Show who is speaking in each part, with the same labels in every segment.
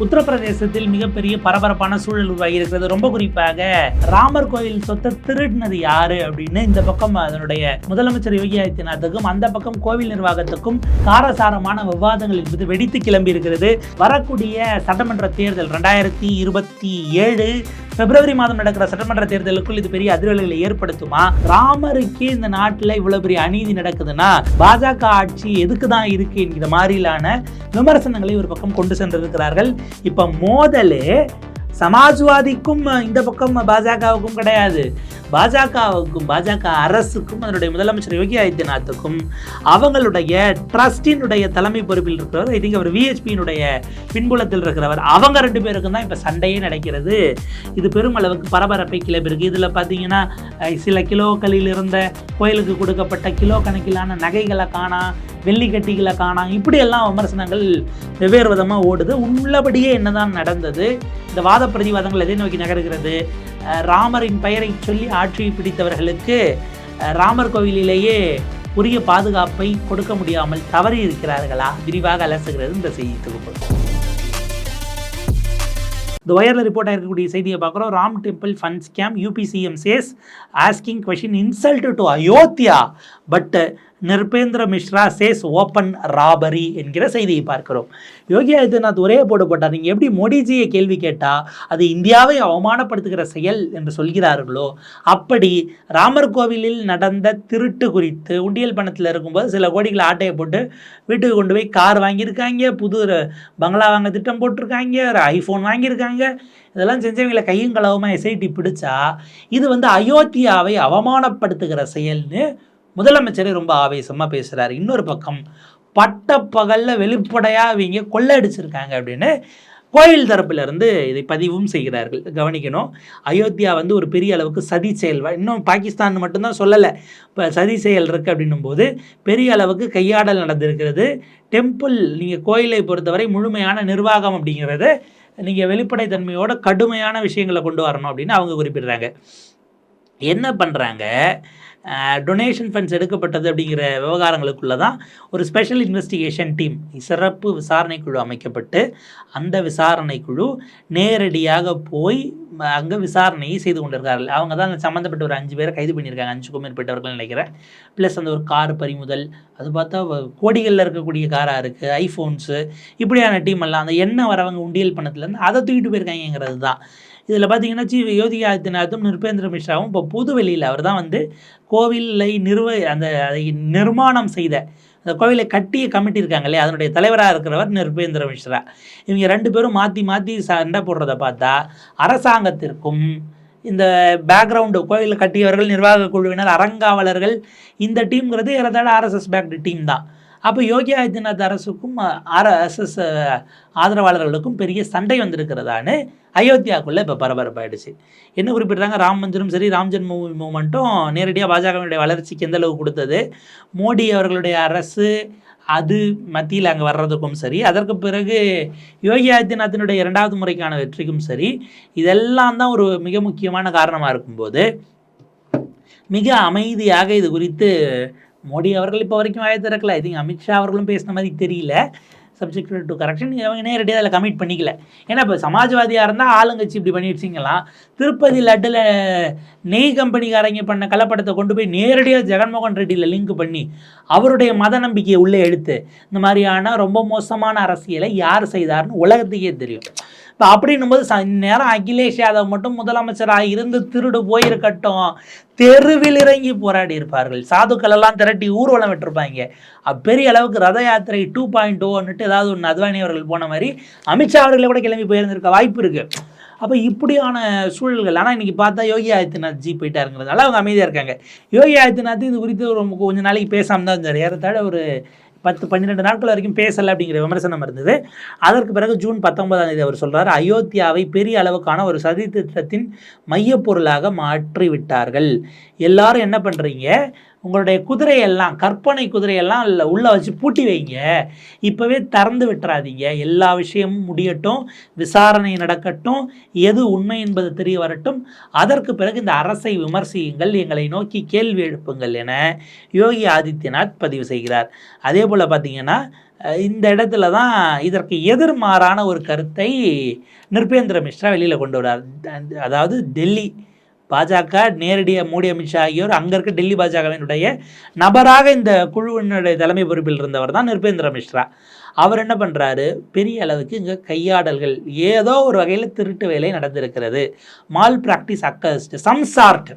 Speaker 1: உத்தரப்பிரதேசத்தில் மிகப்பெரிய பரபரப்பான சூழல் உருவாகி இருக்கிறது. ரொம்ப குறிப்பாக ராமர் கோயில் சொத்தை திருடினது யாரு அப்படின்னு இந்த பக்கம் அதனுடைய முதலமைச்சர் யோகி ஆதித்யநாத்துக்கும் அந்த பக்கம் கோவில் நிர்வாகத்துக்கும் காரசாரமான விவாதங்கள் என்பது வெடித்து கிளம்பி இருக்கிறது. வரக்கூடிய சட்டமன்ற தேர்தல் 2027 பிப்ரவரி மாதம் நடக்கிற சட்டமன்ற தேர்தலுக்குள் இது பெரிய அதிர்வலைகளை ஏற்படுத்துமா? ராமருக்கு இந்த நாட்டில் இவ்வளவு பெரிய அநீதி நடக்குதுன்னா பாஜக ஆட்சி எதுக்கு தான் இருக்கு என்கிற மாதிரிலான விமர்சனங்களை ஒரு பக்கம் கொண்டு சென்றிருக்கிறார்கள். இப்ப மோதலே சமாஜ்வாதிக்கும் இந்த பக்கம் பாஜகவுக்கும் கிடையாது, பாஜக அரசுக்கும் அதனுடைய முதலமைச்சர் யோகி ஆதித்யநாத்துக்கும் அவங்களுடைய ட்ரஸ்டினுடைய தலைமை பொறுப்பில் இருக்கிறவர், ஐ திங்க் அவர் விஹெச்பியினுடைய பின்புலத்தில் இருக்கிறவர், அவங்க ரெண்டு பேருக்கும் தான் இப்போ சண்டையே நடக்கிறது. இது பெரும் அளவுக்கு பரபரப்பை கிளப்பிருக்கு. இதில் பார்த்தீங்கன்னா சில கிலோக்களில் இருந்த கோயிலுக்கு கொடுக்கப்பட்ட கிலோ கணக்கிலான நகைகளை காணாம், வெள்ளி கட்டிகளை காணாம், இப்படியெல்லாம் விமர்சனங்கள் வெவ்வேறு விதமாக ஓடுது. உள்ளபடியே என்னதான் நடந்தது, இந்த வாத பிரதிவாதங்கள் எதை நோக்கி நகர்கிறது, ராமரின் பெயரை சொல்லி ஆட்சியை பிடித்தவர்களுக்கு ராமர் கோவிலிலேயே உரிய பாதுகாப்பை கொடுக்க முடியாமல் தவறி இருக்கிறார்களா, விரிவாக அலசுகிறது இந்த செய்தி தொகுப்பு. இந்த வயரில் ரிப்போர்ட் ஆகிருக்கக்கூடிய செய்தியை பார்க்குறோம். Ram temple fund scam, UP CM says asking question insult to Ayodhya but Nripendra Mishra says open robbery என்கிற செய்தியை பார்க்கிறோம். யோகி ஆதித்யநாத் ஒரே போட்டு போட்டார். நீங்கள் எப்படி மோடிஜியை கேள்வி கேட்டால் அது இந்தியாவை அவமானப்படுத்துகிற செயல் என்று சொல்கிறார்களோ, அப்படி ராமர் கோவிலில் நடந்த திருட்டு குறித்து உண்டியல் பணத்தில் இருக்கும்போது சில கோடிகளை ஆட்டையை போட்டு வீட்டுக்கு கொண்டு போய் கார் வாங்கியிருக்காங்க, புது பங்களா வாங்க திட்டம் போட்டிருக்காங்க, ஒரு ஐஃபோன் வாங்கியிருக்காங்க. இதெல்லாம் செஞ்சவங்களை கையும் களவுமாக எஸ்ஐடி பிடிச்சா இது அயோத்தியாவை அவமானப்படுத்துகிற செயல்னு முதலமைச்சரே ரொம்ப ஆவேசமாக பேசுகிறார். இன்னொரு பக்கம் பட்டப்பகலில் வெளிப்படையாக இவங்க கொள்ளடிச்சிருக்காங்க அப்படின்னு கோயில் தரப்பிலிருந்து இதை பதிவும் செய்கிறார்கள். கவனிக்கணும், அயோத்தியா ஒரு பெரிய அளவுக்கு சதி செயல், இன்னும் பாகிஸ்தான் மட்டும்தான் சொல்லலை, இப்போ சதி செயல் இருக்குது அப்படின்னும் போது பெரிய அளவுக்கு கையாடல் நடந்திருக்கிறது. டெம்பிள் நீங்கள் கோயிலை பொறுத்தவரை முழுமையான நிர்வாகம் அப்படிங்கிறத நீங்கள் வெளிப்படைத்தன்மையோட கடுமையான விஷயங்களை கொண்டு வரணும் அப்படின்னு அவங்க குறிப்பிடுறாங்க. என்ன பண்ணுறாங்க, டொனேஷன் ஃபண்ட்ஸ் எடுக்கப்பட்டது அப்படிங்கிற விவகாரங்களுக்குள்ள தான் ஒரு ஸ்பெஷல் இன்வெஸ்டிகேஷன் டீம், சிறப்பு விசாரணை குழு அமைக்கப்பட்டு அந்த விசாரணை குழு நேரடியாக போய் அங்கே விசாரணையை செய்து கொண்டிருக்கார்கள். அவங்க தான் சம்மந்தப்பட்ட ஒரு 5 பேரை கைது பண்ணியிருக்காங்க, 5க்கும் மேற்பட்டவர்கள் நினைக்கிறேன். ப்ளஸ் அந்த ஒரு கார் பறிமுதல், அது பார்த்தா கோடிகளில் இருக்கக்கூடிய காராக இருக்குது, ஐஃபோன்ஸு, இப்படியான டீம் எல்லாம் அந்த எண்ணெய் வரவங்க உண்டியல் பணத்துலேருந்து அதை தூக்கிட்டு போயிருக்காங்கிறது தான். இதில் பார்த்தீங்கன்னா யோகி ஆதித்யநாத்தும் நிர்பேந்திர மிஸ்ராவும் இப்போ புதுவெளியில் அவர் தான் கோவிலை அதை நிர்மாணம் செய்த அந்த கோவிலை கட்டிய கமிட்டி இருக்காங்க இல்லையா, அதனுடைய தலைவராக இருக்கிறவர் நிர்பேந்திர மிஸ்ரா. இவங்க 2 பேரும் மாற்றி சண்டை போடுறதை பார்த்தா அரசாங்கத்திற்கும் இந்த பேக்ரவுண்டு கோவிலை கட்டியவர்கள், நிர்வாக குழுவினர், அறங்காவலர்கள், இந்த டீம்ங்கிறது ஏறத்தாழ ஆர்எஸ்எஸ் பேக்டு டீம் தான். அப்போ யோகி ஆதித்யநாத் அரசுக்கும் ஆர்எஸ்எஸ் ஆதரவாளர்களுக்கும் பெரிய சண்டை வந்திருக்கிறதான்னு அயோத்தியாவுக்குள்ளே இப்போ பரபரப்பாயிடுச்சு. என்ன குறிப்பிட்றாங்க, ராம் மந்திரும் சரி, ராம் ஜென்மபூமி மூமெண்ட்டும் நேரடியாக பாஜகவினுடைய வளர்ச்சிக்கு எந்த அளவு கொடுத்தது, மோடி அவர்களுடைய அரசு அது மத்தியில் அங்கே வர்றதுக்கும் சரி, அதற்கு பிறகு யோகி ஆதித்யநாத்தினுடைய 2வது முறைக்கான வெற்றிக்கும் சரி, இதெல்லாம் தான் ஒரு மிக முக்கியமான காரணமாக இருக்கும்போது மிக அமைதியாக இது குறித்து மோடி அவர்கள் இப்போ வரைக்கும் வாயை திறக்கல. ஐ திங்க் அமித்ஷா அவர்களும் பேசின மாதிரி தெரியல. சப்ஜெக்ட் டு கரெக்ஷன் அவங்க நேரடியாக அதில் கமிட் பண்ணிக்கல. ஏன்னா இப்போ சமாஜ்வாதியாக இருந்தால் ஆளுங்கட்சி இப்படி பண்ணிடுச்சிங்களாம். திருப்பதி லட்டில் நெய் கம்பெனிக்காரங்க பண்ண கலப்படத்தை கொண்டு போய் நேரடியாக ஜெகன்மோகன் ரெட்டியில் லிங்க் பண்ணி அவருடைய மத நம்பிக்கையை உள்ளே எடுத்து இந்த மாதிரியான ரொம்ப மோசமான அரசியலை யார் செய்தார்னு உலகத்துக்கே தெரியும். இப்போ அப்படின்னும் போது நேரம் அகிலேஷ் யாதவ் மட்டும் முதலமைச்சராக இருந்து திருடு போயிருக்கட்டும், தெருவில் இறங்கி போராடி இருப்பார்கள், சாதுக்கள் எல்லாம் திரட்டி ஊர்வலம் விட்டுருப்பாங்க. பெரிய அளவுக்கு ரத யாத்திரை 2.0ன்னுட்டு ஏதாவது ஒன்று அத்வானி அவர்கள் போன மாதிரி அமித்ஷா அவர்களை கூட கிளம்பி போயிருந்திருக்க வாய்ப்பு இருக்குது. அப்போ இப்படியான சூழல்கள். ஆனால் இன்றைக்கி பார்த்தா யோகி ஆதித்யநாத் ஜி போயிட்டாருங்கிறதுனால அவங்க அமைதியாக இருக்காங்க. யோகி ஆதித்யநாத் இது குறித்து கொஞ்சம் நாளைக்கு பேசாமல் தான் இருந்தார். ஏறத்தாழ ஒரு 10-12 நாட்கள் வரைக்கும் பேசலை அப்படிங்கிற விமர்சனம் இருந்தது. அதற்கு பிறகு ஜூன் 19ஆம் தேதி அவர் சொல்கிறார், அயோத்தியாவை பெரிய அளவுக்கான ஒரு சதி திட்டத்தின் மையப்பொருளாக மாற்றி விட்டார்கள். எல்லாரும் என்ன பண்ணுறீங்க, உங்களுடைய குதிரையெல்லாம் கற்பனை குதிரையெல்லாம் உள்ளே வச்சு பூட்டி வைங்க, இப்போவே திறந்து விட்டுறாதீங்க, எல்லா விஷயமும் முடியட்டும், விசாரணை நடக்கட்டும், எது உண்மை என்பது தெரிய வரட்டும், அதற்கு பிறகு இந்த அரசை விமர்சியுங்கள், எங்களை நோக்கி கேள்வி எழுப்புங்கள் என யோகி ஆதித்யநாத் பதிவு செய்கிறார். அதே போல் பார்த்தீங்கன்னா இந்த இடத்துல தான் இதற்கு எதிர்மாறான ஒரு கருத்தை நிருபேந்திர மிஸ்ரா வெளியில் கொண்டு வர்றார். அதாவது டெல்லி பாஜக நேரடியாக மோடி அமித்ஷா ஆகியோர் அங்கே இருக்க டெல்லி பாஜகவினுடைய நபராக இந்த குழுவினுடைய தலைமை பொறுப்பில் இருந்தவர் தான் நிருபேந்திர மிஸ்ரா. அவர் என்ன பண்ணுறாரு, பெரிய அளவுக்கு இங்கே கையாடல்கள், ஏதோ ஒரு வகையில் திருட்டு வேலை நடந்திருக்கிறது, மால் ப்ராக்டிஸ் அக்கஸ்ட் சம்சார்ட்,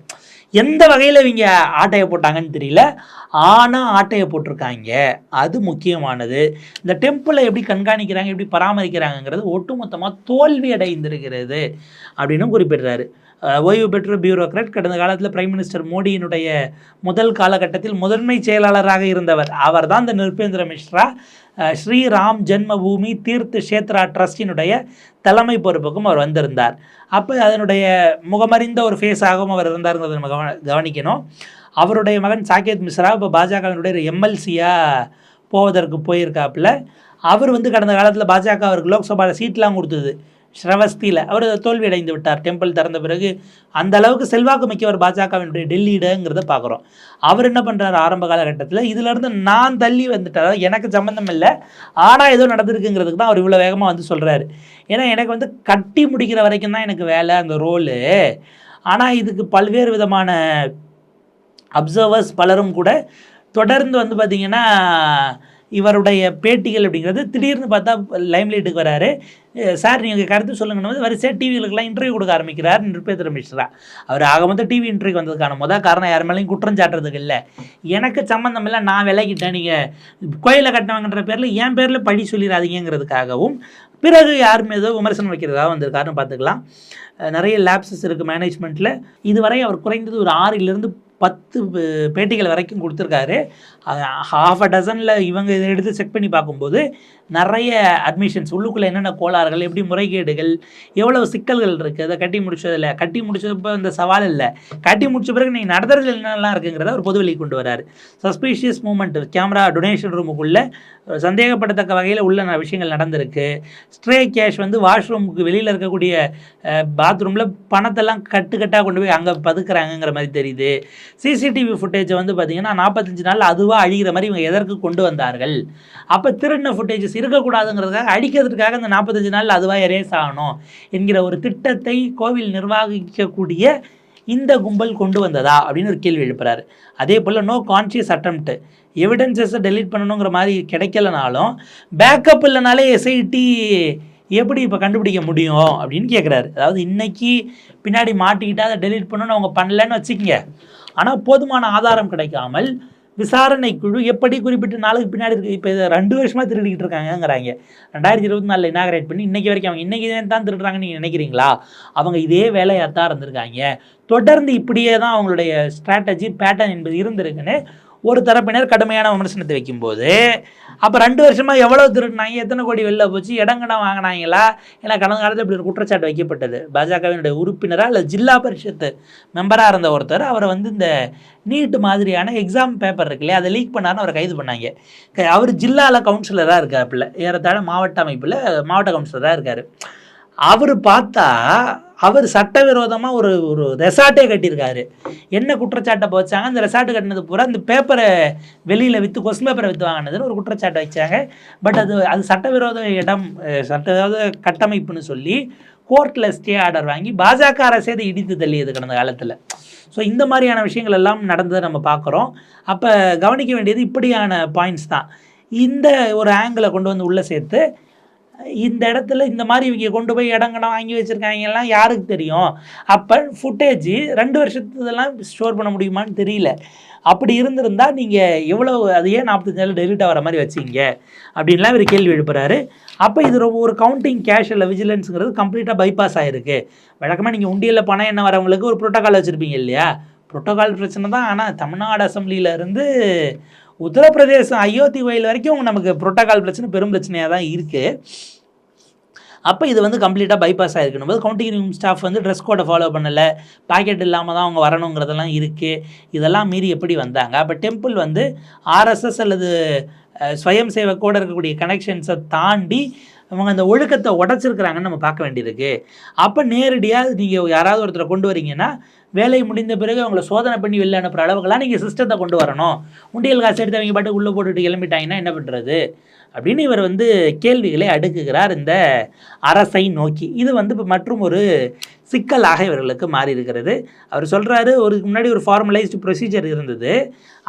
Speaker 1: எந்த வகையில் இவங்க ஆட்டையை போட்டாங்கன்னு தெரியல, ஆனால் ஆட்டையை போட்டிருக்காங்க, அது முக்கியமானது. இந்த டெம்பிளை எப்படி கண்காணிக்கிறாங்க, எப்படி பராமரிக்கிறாங்கங்கிறது ஒட்டுமொத்தமாக தோல்வி அடைந்திருக்கிறது அப்படின்னு குறிப்பிடுறாரு. ஓய்வு பெற்ற பியூரோக்ராட், கடந்த காலத்தில் பிரைம் மினிஸ்டர் மோடியினுடைய முதல் காலகட்டத்தில் முதன்மை செயலாளராக இருந்தவர். அவர் தான் இந்த நிருபேந்திர மிஸ்ரா ஸ்ரீராம் ஜென்மபூமி தீர்த் க்ஷேத்ரா ட்ரஸ்டினுடைய தலைமை பொறுப்புக்கும் அவர் வந்திருந்தார். அப்போ அதனுடைய முகமறிந்த ஒரு ஃபேஸாகவும் அவர் இருந்தாருங்கிறத நம்ம கவனிக்கணும். அவருடைய மகன் சாகேத் மிஸ்ரா இப்போ பாஜகவினுடைய எம்எல்சியாக போவதற்கு போயிருக்காப்புல. அவர் கடந்த காலத்தில் பாஜக அவருக்கு லோக்சபாவில் சீட்லாம் கொடுத்தது, ஸ்ரவஸ்தியில் அவர் தோல்வி அடைந்து விட்டார். டெம்பிள் திறந்த பிறகு அந்த அளவுக்கு செல்வாக்கு மிக்கவர் பாஜகவினுடைய டெல்லியிடங்கிறத பார்க்குறோம். அவர் என்ன பண்ணுறாரு, ஆரம்ப காலகட்டத்தில் இதிலேருந்து நான் தள்ளி வந்துட்டார், எனக்கு சம்மந்தம் இல்லை, ஆனால் ஏதோ நடந்திருக்குங்கிறதுக்கு தான் அவர் இவ்வளோ வேகமாக சொல்கிறாரு. ஏன்னா எனக்கு கட்டி முடிக்கிற வரைக்கும் தான் எனக்கு வேலை, அந்த ரோலு. ஆனால் இதுக்கு பல்வேறு விதமான அப்சர்வர்ஸ் பலரும் கூட தொடர்ந்து பார்த்திங்கன்னா இவருடைய பேட்டிகள் அப்படிங்கிறது திடீர்னு பார்த்தா லைம்லைட்டுக்கு வராரு. சார் நீங்கள் கருத்து சொல்லுங்கன்னு வரிசையாக டிவிகளுக்கெல்லாம் இன்டர்வியூ கொடுக்க ஆரம்பிக்கிறார் நிருபேந்திர மிஸ்ரா. அவர் ஆக மொத்தம் டிவி இன்டர்வியூ வந்ததுக்கான முதல் காரணம் யார் மேலேயும் குற்றம் சாட்டுறதுக்கு இல்லை, எனக்கு சம்மந்தம் இல்லை, நான் விலகிட்டேன், நீங்கள் கோயிலை கட்டினவங்கன்ற பேரில் என் பேரில் பழி சொல்லிடாதீங்கிறதுக்காகவும், பிறகு யார் மீதோ விமர்சனம் வைக்கிறதுக்காக வந்திருக்காருன்னு பார்த்துக்கலாம். நிறைய லேப்ஸஸ் இருக்குது மேனேஜ்மெண்ட்டில். இதுவரை அவர் குறைந்தது ஒரு 6 10 பேட்டிகள் வரைக்கும் கொடுத்துருக்காரு. 6 இவங்க இதை எடுத்து செக் பண்ணி பார்க்கும்போது நிறைய அட்மிஷன்ஸ், உள்ளுக்குள்ளே என்னென்ன கோளாறுகள், எப்படி முறைகேடுகள், எவ்வளவு சிக்கல்கள் இருக்குது, அதை கட்டி முடிச்சதப்போ இந்த சவால் இல்லை, கட்டி முடிச்ச பிறகு நீங்கள் நடத்துறது என்னெல்லாம் இருக்குங்கிறத ஒரு பொதுவெளி கொண்டு வராரு. சஸ்பீஷியஸ் மூமெண்ட், கேமரா டொனேஷன் ரூமுக்குள்ளே சந்தேகப்படத்தக்க வகையில் உள்ள விஷயங்கள் நடந்திருக்கு. ஸ்ட்ரே கேஷ் வாஷ்ரூமுக்கு வெளியில் இருக்கக்கூடிய பாத்ரூமில் பணத்தெல்லாம் கட்டுக்கட்டாக கொண்டு போய் அங்கே பதுக்குறாங்கங்கிற மாதிரி தெரியுது. சிசிடிவி ஃபுட்டேஜை பார்த்திங்கன்னா 45 நாள் அதுவாக அழிகிற மாதிரி இவங்க எதற்கு கொண்டு வந்தார்கள், அப்போ திருடின ஃபுட்டேஜஸ் இருக்கக்கூடாதுங்கிறதுக்காக அடிக்கிறதுக்காக இந்த 45 நாள் அதுவாக எரேஸ் ஆகணும் என்கிற ஒரு திட்டத்தை கோவில் நிர்வாகிக்கக்கூடிய இந்த கும்பல் கொண்டு வந்ததா அப்படின்னு ஒரு கேள்வி எழுப்புறாரு. அதே போல் நோ கான்ஷியஸ் அட்டெம்ப்ட், எவிடன்சஸை டெலீட் பண்ணணுங்கிற மாதிரி கிடைக்கலனாலும் பேக்கப் இல்லைனாலே எஸ்ஐடி எப்படி இப்போ கண்டுபிடிக்க முடியும் அப்படின்னு கேட்குறாரு. அதாவது இன்றைக்கி பின்னாடி மாட்டிக்கிட்டு அதை டெலீட் பண்ணணும்னு அவங்க பண்ணலன்னு வச்சுக்கோங்க, ஆனால் போதுமான ஆதாரம் கிடைக்காமல் விசாரணை குழு எப்படி குறிப்பிட்ட நாளுக்கு பின்னாடி இருக்குது, இப்போ இதை 2 வருஷமாக திருடிக்கிட்டு இருக்காங்கங்கிறாங்க. 2024 இனாகரேட் பண்ணி இன்றைக்கி வரைக்கும் அவங்க இன்றைக்கி தான் திருடுறாங்கன்னு நீங்கள் நினைக்கிறீங்களா? அவங்க இதே வேலையாக தான் இருந்திருக்காங்க, தொடர்ந்து இப்படியே தான் அவங்களுடைய ஸ்ட்ராட்டஜி பேட்டர்ன் என்பது இருந்திருக்குன்னு ஒரு தரப்பினர் கடுமையான விமர்சனத்தை வைக்கும்போது, அப்போ 2 வருஷமாக எவ்வளோ திருடினாங்க, எத்தனை கோடி வெளில போச்சு, இடங்கடம் வாங்கினாங்களா? ஏன்னா கடந்த காலத்தில் இப்படி ஒரு குற்றச்சாட்டு வைக்கப்பட்டது. பாஜகவினுடைய உறுப்பினராக இல்லை ஜில்லா பரிஷத்து மெம்பராக இருந்த ஒருத்தர் அவரை இந்த நீட் மாதிரியான எக்ஸாம் பேப்பர் இருக்கு இல்லையா, அதை லீக் பண்ணாருன்னு அவரை கைது பண்ணாங்க. அவர் ஜில்லாவில் கவுன்சிலராக இருக்காப்புல, ஏறத்தாழ மாவட்ட அமைப்பில் மாவட்ட கவுன்சிலராக இருக்கார். அவர் பார்த்தா அவர் சட்டவிரோதமாக ஒரு ரெசார்ட்டே கட்டியிருக்காரு. என்ன குற்றச்சாட்டை வச்சாங்க, அந்த ரெசார்ட்டு கட்டினது பூரா இந்த பேப்பரை வெளியில் விற்று கொஸ்டின் பேப்பரை விற்று வாங்கினதுன்னு ஒரு குற்றச்சாட்டை வச்சாங்க. பட் அது சட்டவிரோத இடம், சட்டவிரோத கட்டமைப்புன்னு சொல்லி கோர்ட்டில் ஸ்டே ஆர்டர் வாங்கி பாஜக அரசே அதை இடித்து தள்ளியது கடந்த காலத்தில். ஸோ இந்த மாதிரியான விஷயங்கள் எல்லாம் நடந்ததை நம்ம பார்க்குறோம். அப்போ கவனிக்க வேண்டியது இப்படியான பாயிண்ட்ஸ் தான். இந்த ஒரு ஆங்கிளை கொண்டு உள்ளே சேர்த்து இந்த இடத்துல இந்த மாதிரி இவங்க கொண்டு போய் இடங்கடம் வாங்கி வச்சுருக்காங்கலாம் யாருக்கு தெரியும்? அப்போ ஃபுட்டேஜ் 2 வருஷத்துலாம் ஸ்டோர் பண்ண முடியுமான்னு தெரியல. அப்படி இருந்திருந்தால் நீங்கள் எவ்வளோ அதையே 45 நாள் டெலிட் ஆகிற மாதிரி வச்சிங்க அப்படின்லாம் இவர் கேள்வி எழுப்புறாரு. அப்போ இது ஒரு கவுண்டிங் கேஷ் இல்லை விஜிலன்ஸுங்கிறது கம்ப்ளீட்டாக பைபாஸ் ஆகிருக்கு. வழக்கமாக நீங்கள் உண்டியலில் பணம் என்ன வரவங்களுக்கு ஒரு ப்ரோட்டோக்கால் வச்சுருப்பீங்க இல்லையா, ப்ரோட்டோக்கால் பிரச்சனை தான். ஆனால் தமிழ்நாடு அசம்பிளியிலேருந்து உத்தரப்பிரதேசம் அயோத்தி கோயில் வரைக்கும் நமக்கு புரோட்டோகால் பிரச்சனை பெரும் பிரச்சனையாக தான் இருக்குது. அப்போ இது வந்து கம்ப்ளீட்டாக பைபாஸ் ஆகிருக்கணும் போது கவுண்டிங் ரூம் ஸ்டாஃப் வந்து ட்ரெஸ் கோடை ஃபாலோ பண்ணலை, பாக்கெட் இல்லாமல் தான் அவங்க வரணுங்கிறதெல்லாம் இருக்குது. இதெல்லாம் மீறி எப்படி வந்தாங்க? அப்போ டெம்பிள் வந்து ஆர்எஸ்எஸ் அல்லது ஸ்வயம் சேவக்கோடு இருக்கக்கூடிய கனெக்ஷன்ஸை தாண்டி அவங்க அந்த ஒழுக்கத்தை உடச்சிருக்கிறாங்கன்னு நம்ம பார்க்க வேண்டியிருக்கு. அப்போ நேரடியாக நீங்கள் யாராவது ஒருத்தரை கொண்டு வரீங்கன்னா வேலை முடிந்த பிறகு அவங்கள சோதனை பண்ணி வெளில அனுப்புகிற அளவுக்குலாம் நீங்கள் சிஸ்டத்தை கொண்டு வரணும். உண்டியல் காசு எடுத்து அவங்க பாட்டு உள்ளே போட்டுட்டு கிளம்பிட்டாங்கன்னா என்ன பண்ணுறது அப்படின்னு இவர் வந்து கேள்விகளை அடுக்குகிறார் இந்த அரசை நோக்கி. இது வந்து இப்போ மற்றும் ஒரு சிக்கலாக இவர்களுக்கு மாறி இருக்கிறது. அவர் சொல்கிறாரு, ஒரு முன்னாடி ஒரு ஃபார்மலைஸ்டு ப்ரொசீஜர் இருந்தது,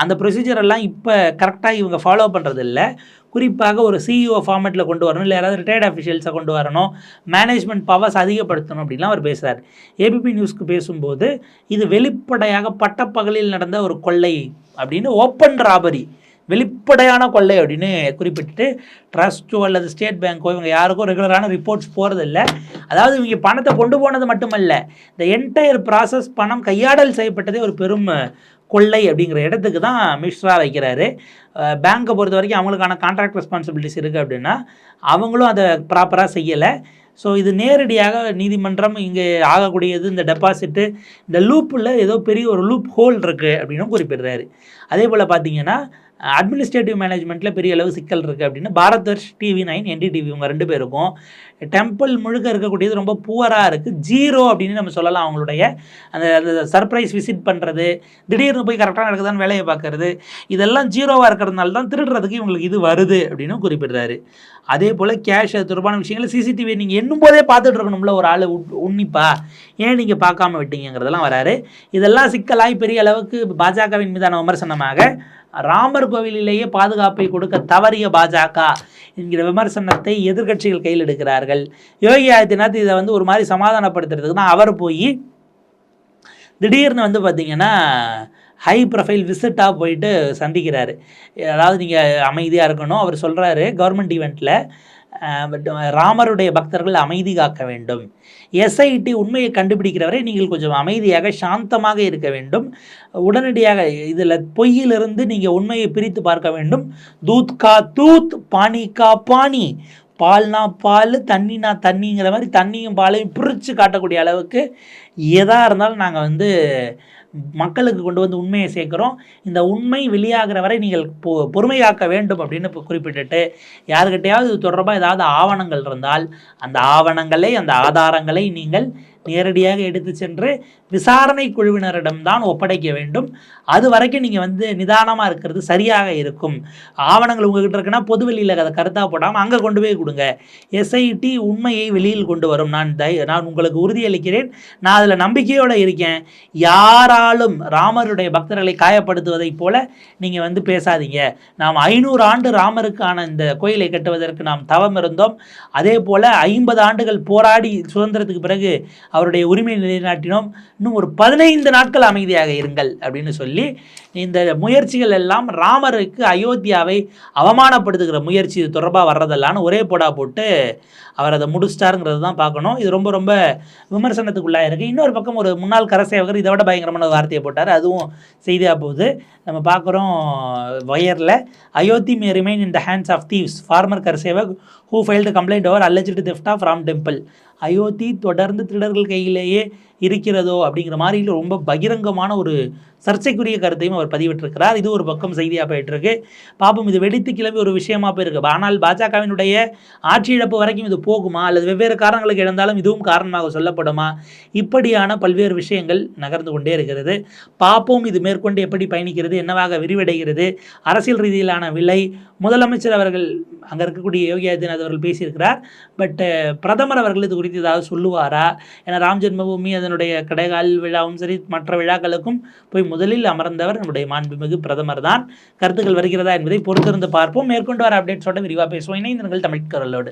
Speaker 1: அந்த ப்ரொசீஜரெல்லாம் இப்போ கரெக்டாக இவங்க ஃபாலோ பண்ணுறது இல்லை. குறிப்பாக ஒரு சிஇஓ ஃபார்மேட்டில் கொண்டு வரணும், இல்லை யாராவது ரிட்டையர்ட் அஃபிஷியல்ஸை கொண்டு வரணும், மேனேஜ்மெண்ட் பவர்ஸ் அதிகப்படுத்தணும் அப்படின்லாம் அவர் பேசுகிறார். ஏபிபி நியூஸ்க்கு பேசும்போது இது வெளிப்படையாக பட்டப்பகலில் நடந்த ஒரு கொள்ளை அப்படின்னு, ஓப்பன் ராபரி, வெளிப்படையான கொள்ளை அப்படின்னு குறிப்பிட்டு ட்ரஸ்ட்டோ அல்லது ஸ்டேட் பேங்க்கோ இவங்க யாருக்கும் ரெகுலரான ரிப்போர்ட்ஸ் போகிறதில்ல. அதாவது இவங்க பணத்தை கொண்டு போனது மட்டுமல்ல, இந்த என்டையர் ப்ராசஸ் பணம் கையாடல் செய்யப்பட்டதே ஒரு பெரும் கொள்ளை அப்படிங்கிற இடத்துக்கு தான் மிஸ்ரா வைக்கிறாரு. பேங்க்கை பொறுத்த வரைக்கும் அவங்களுக்கான கான்ட்ராக்ட் ரெஸ்பான்சிபிலிட்டிஸ் இருக்குது அப்படின்னா அவங்களும் அதை ப்ராப்பராக செய்யலை. ஸோ இது நேரடியாக நீதிமன்றம் இங்கே ஆகக்கூடியது இந்த டெபாசிட்டு, இந்த லூப்பில் ஏதோ பெரிய ஒரு லூப் ஹோல் இருக்குது அப்படின்னு குறிப்பிடுறாரு. அதே போல் பார்த்தீங்கன்னா அட்மினிஸ்ட்ரேட்டிவ் மேனேஜ்மெண்ட்டில் பெரிய அளவு சிக்கல் இருக்குது அப்படின்னு பாரத்வர்ஷ், TV9, NDTV இவங்க 2 பேருக்கும் டெம்பிள் முழுக்க இருக்கக்கூடியது ரொம்ப புவராக இருக்குது, ஜீரோ அப்படின்னு நம்ம சொல்லலாம். அவங்களுடைய அந்த சர்ப்ரைஸ் விசிட் பண்ணுறது, திடீர்னு போய் கரெக்டாக நடக்குதான்னு வேலையை பார்க்குறது, இதெல்லாம் ஜீரோவாக இருக்கிறதுனால தான் திருடுறதுக்கு இவங்களுக்கு இது வருது அப்படின்னு குறிப்பிடுறாரு. அதே போல் கேஷ் அது தொடர்பான விஷயங்கள் சிசிடிவி நீங்கள் எண்ணும் போதே பார்த்துட்டு இருக்கணும்ல ஒரு ஆள் உன்னிப்பா, ஏன் நீங்கள் பார்க்காம விட்டீங்கிறதெல்லாம் வராரு. இதெல்லாம் சிக்கலாய் பெரிய அளவுக்கு பாஜகவின் மீதான விமர்சனமாக ராமர் கோவிலிலேயே பாதுகாப்பை கொடுக்க தவறிய பாஜக என்கிற விமர்சனத்தை எதிர்க்கட்சிகள் கையில் எடுக்கிறார்கள். யோகி ஆதித்யநாத் இதை வந்து ஒரு மாதிரி சமாதானப்படுத்துறதுக்கு தான் அவர் போய் திடீர்னு வந்து பார்த்திங்கன்னா ஹை ப்ரொஃபைல் விசிட்டாக போயிட்டு சந்திக்கிறாரு. அதாவது நீங்கள் அமைதியாக இருக்கணும், அவர் சொல்கிறாரு கவர்மெண்ட் ஈவெண்ட்டில் ராமருடைய பக்தர்கள் அமைதி காக்க வேண்டும், எஸ்ஐடி உண்மையை கண்டுபிடிக்கிறவரை நீங்கள் கொஞ்சம் அமைதியாக சாந்தமாக இருக்க வேண்டும், உடனடியாக இதில் பொய்யிலிருந்து நீங்கள் உண்மையை பிரித்து பார்க்க வேண்டும், தூத் கா தூத் பானி கா பானி, பால்னா பால் தண்ணினா தண்ணிங்கிற மாதிரி தண்ணியும் பாலையும் பிரித்து காட்டக்கூடிய அளவுக்கு எதாக இருந்தாலும் நாங்கள் வந்து மக்களுக்கு கொண்டு வந்து உண்மையை சேர்க்குறோம், இந்த உண்மை வெளியாகிற வரை நீங்கள் பொறுமையாக்க வேண்டும் அப்படின்னு குறிப்பிட்டுட்டு யாருக்கிட்டையாவது இது தொடர்பாக ஏதாவது ஆவணங்கள் இருந்தால் அந்த ஆவணங்களை, அந்த ஆதாரங்களை நீங்கள் நேரடியாக எடுத்து சென்று விசாரணை குழுவினரிடம்தான் ஒப்படைக்க வேண்டும். அது வரைக்கும் நீங்கள் வந்து நிதானமாக இருக்கிறது சரியாக இருக்கும். ஆவணங்கள் உங்ககிட்ட இருக்குன்னா பொதுவெளியில் அதை கருத்தாக போடாமல் அங்கே கொண்டு போய் கொடுங்க. எஸ்ஐடி உண்மையை வெளியில் கொண்டு வரும். நான் உங்களுக்கு உறுதியளிக்கிறேன், நான் அதில் நம்பிக்கையோடு இருக்கேன். யாராலும் ராமருடைய பக்தர்களை காயப்படுத்துவதைப் போல நீங்கள் வந்து பேசாதீங்க. நாம் 500 ஆண்டு ராமருக்கான இந்த கோயிலை கட்டுவதற்கு நாம் தவம் இருந்தோம். அதே போல் 50 ஆண்டுகள் போராடி சுதந்திரத்துக்கு பிறகு அவருடைய உரிமையை நிலைநாட்டினோம். இன்னும் ஒரு 15 நாட்கள் அமைதியாக இருங்கள் அப்படின்னு சொல்லி இந்த முயற்சிகள் எல்லாம் ராமருக்கு அயோத்தியாவை அவமானப்படுத்துகிற முயற்சி இது தொடர்பாக வர்றதெல்லான்னு ஒரே போடா போட்டு அவர் அதை முடிச்சிட்டாருங்கிறது தான் பார்க்கணும். இது ரொம்ப ரொம்ப விமர்சனத்துக்குள்ளாக இருக்குது. இன்னொரு பக்கம் ஒரு முன்னாள் கரசேவகர் இதை விட பயங்கரமான வார்த்தையை போட்டார், அதுவும் செய்தியாக போகுது. நம்ம பார்க்குறோம் வயரில், Ayodhya may remain in the hands of thieves, former kar sevak who filed complaint over alleged theft of Ram temple. Ayodhya தொடர்ந்து திருடர்கள் கையிலேயே இருக்கிறதோ அப்படிங்கிற மாதிரி ரொம்ப பகிரங்கமான ஒரு சர்ச்சைக்குரிய கருத்தையும் அவர் பதிவிட்டிருக்கிறார். இது ஒரு பக்கம் செய்தியாக போயிட்டுருக்கு. பாப்போம், இது வெடித்து கிளம்பி ஒரு விஷயமா போயிருக்கு. ஆனால் பாஜகவினுடைய ஆட்சி இழப்பு வரைக்கும் இது போகுமா, அல்லது வெவ்வேறு காரணங்களுக்கு இழந்தாலும் இதுவும் காரணமாக சொல்லப்படுமா, இப்படியான பல்வேறு விஷயங்கள் நகர்ந்து கொண்டே இருக்கிறது. பாப்போம் இது மேற்கொண்டு எப்படி பயணிக்கிறது, என்னவாக விரிவடைகிறது, அரசியல் ரீதியிலான விலை. முதலமைச்சர் அவர்கள், அங்கே இருக்கக்கூடிய யோகி ஆதித்யநாத் அவர்கள் பேசியிருக்கிறார். பட் பிரதமர் அவர்கள் இது குறித்து ஏதாவது சொல்லுவாரா? ஏன்னா ராம் ஜென்மபூமி அதனுடைய கடைகால் விழாவும் சரி மற்ற விழாக்களுக்கும் போய் முதலில் அமர்ந்தவர் நம்முடைய மாண்புமிகு பிரதமர் தான். கருத்துக்கள் வருகிறதா என்பதை பொறுத்திருந்து பார்ப்போம். மேற்கொண்டு வர அப்டேட்ஸோட விரிவாக பேசுவோம். இணைந்திருங்கள் தமிழ் குரலோடு.